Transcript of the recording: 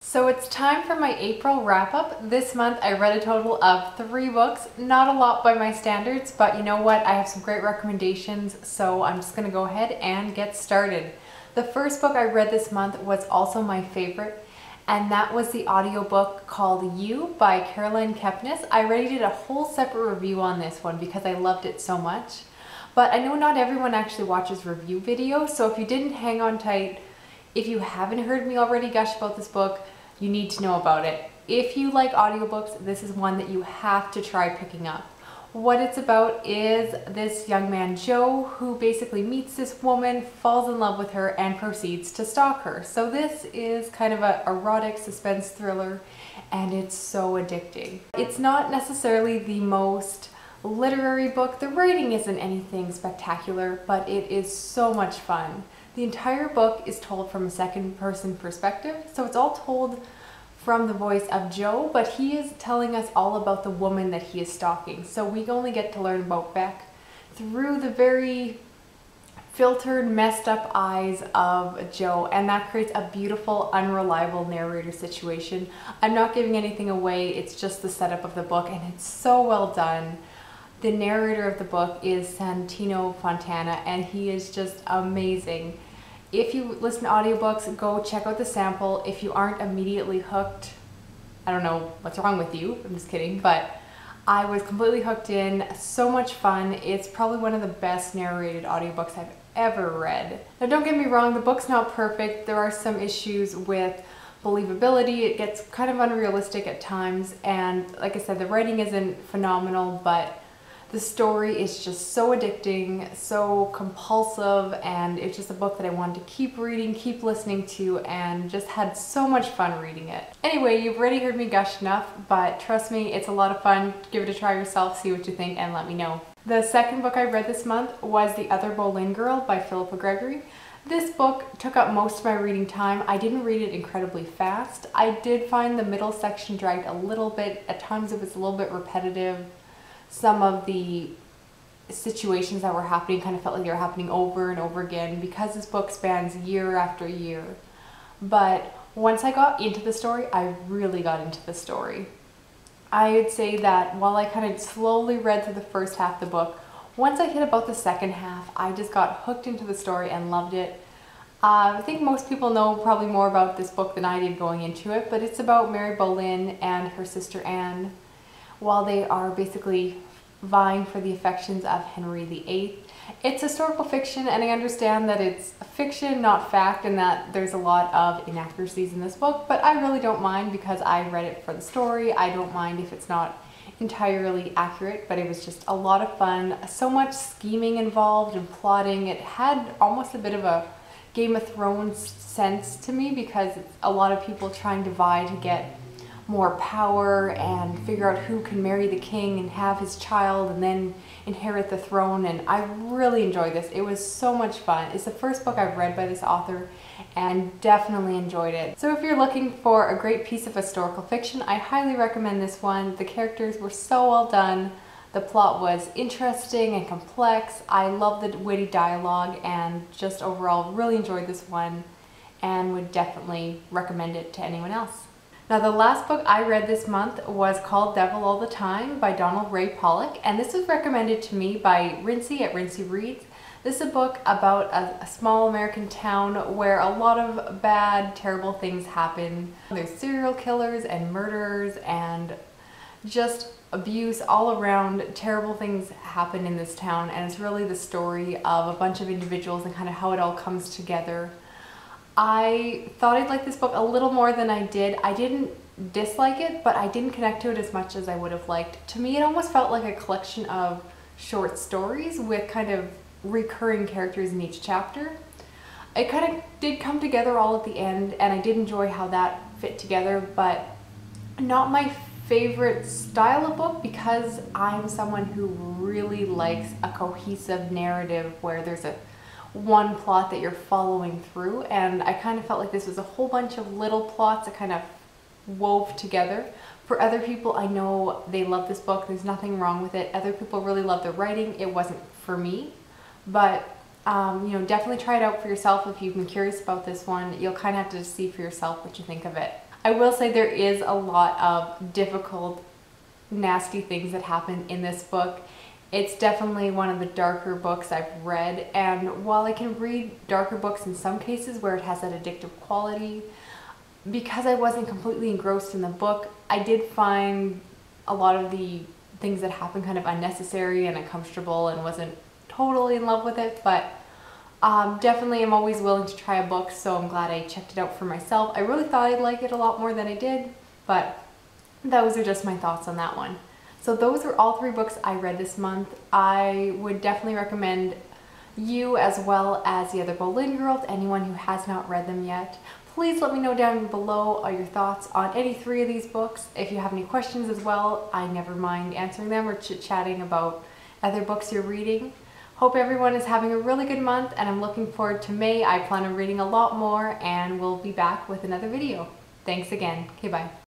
So it's time for my April wrap-up. This month I read a total of 3 books. Not a lot by my standards, but you know what? I have some great recommendations, so I'm just gonna go ahead and get started. The first book I read this month was also my favorite, and that was the audiobook called You by Kepnes. I already did a whole separate review on this one because I loved it so much. But I know not everyone actually watches review videos, so if you didn't hang on tight, if you haven't heard me already gush about this book, you need to know about it. If you like audiobooks, this is one that you have to try picking up. What it's about is this young man, Joe, who basically meets this woman, falls in love with her, and proceeds to stalk her. So this is kind of an erotic suspense thriller, and it's so addicting. It's not necessarily the most literary book. The writing isn't anything spectacular, but it is so much fun. The entire book is told from a second-person perspective, so it's all told from the voice of Joe, but he is telling us all about the woman that he is stalking. So we only get to learn about Beck through the very filtered, messed up eyes of Joe, and that creates a beautiful, unreliable narrator situation. I'm not giving anything away, it's just the setup of the book, and it's so well done. The narrator of the book is Santino Fontana, and he is just amazing. If you listen to audiobooks, go check out the sample. If you aren't immediately hooked, I don't know what's wrong with you, I'm just kidding, but I was completely hooked in. So much fun. It's probably one of the best narrated audiobooks I've ever read. Now don't get me wrong, the book's not perfect. There are some issues with believability. It gets kind of unrealistic at times, and like I said, the writing isn't phenomenal, but the story is just so addicting, so compulsive, and it's just a book that I wanted to keep reading, keep listening to, and just had so much fun reading it. Anyway, you've already heard me gush enough, but trust me, it's a lot of fun. Give it a try yourself, see what you think, and let me know. The second book I read this month was The Other Boleyn Girl by Philippa Gergory. This book took up most of my reading time. I didn't read it incredibly fast. I did find the middle section dragged a little bit. At times it was a little bit repetitive. Some of the situations that were happening kind of felt like they were happening over and over again because this book spans year after year. But once I got into the story, I really got into the story. I would say that while I kind of slowly read through the first half of the book, once I hit about the second half, I just got hooked into the story and loved it. I think most people know probably more about this book than I did going into it, but it's about Mary Boleyn and her sister Anne, while they are basically vying for the affections of Henry VIII. It's historical fiction, and I understand that it's fiction, not fact, and that there's a lot of inaccuracies in this book, but I really don't mind because I read it for the story. I don't mind if it's not entirely accurate, but it was just a lot of fun. So much scheming involved and plotting. It had almost a bit of a Game of Thrones sense to me because it's a lot of people trying to vie to get more power and figure out who can marry the king and have his child and then inherit the throne, and I really enjoyed this. It was so much fun. It's the first book I've read by this author and definitely enjoyed it. So if you're looking for a great piece of historical fiction, I highly recommend this one. The characters were so well done. The plot was interesting and complex. I love the witty dialogue and just overall really enjoyed this one and would definitely recommend it to anyone else. Now the last book I read this month was called Devil All the Time by Donald Ray Pollack, and this was recommended to me by Rincey at Rincey Reads. This is a book about a small American town where a lot of bad, terrible things happen. There's serial killers and murderers and just abuse all around. Terrible things happen in this town, and it's really the story of a bunch of individuals and kind of how it all comes together. I thought I'd like this book a little more than I did. I didn't dislike it, but I didn't connect to it as much as I would have liked. To me, it almost felt like a collection of short stories with kind of recurring characters in each chapter. It kind of did come together all at the end, and I did enjoy how that fit together, but not my favorite style of book because I'm someone who really likes a cohesive narrative where there's one plot that you're following through, and I kind of felt like this was a whole bunch of little plots that kind of wove together. For other people, I know they love this book. There's nothing wrong with it. Other people really love the writing. It wasn't for me, but you know, definitely try it out for yourself if you've been curious about this one. You'll kind of have to see for yourself what you think of it. I will say there is a lot of difficult, nasty things that happen in this book. It's definitely one of the darker books I've read, and while I can read darker books in some cases where it has that addictive quality, because I wasn't completely engrossed in the book, I did find a lot of the things that happened kind of unnecessary and uncomfortable and wasn't totally in love with it, but definitely I'm always willing to try a book, so I'm glad I checked it out for myself. I really thought I'd like it a lot more than I did, but those are just my thoughts on that one. So those are all 3 books I read this month. I would definitely recommend you, as well as the other Boleyn girl, to anyone who has not read them yet. Please let me know down below your thoughts on any 3 of these books. If you have any questions as well, I never mind answering them or chit-chatting about other books you're reading. Hope everyone is having a really good month, and I'm looking forward to May. I plan on reading a lot more, and we'll be back with another video. Thanks again. Okay, bye.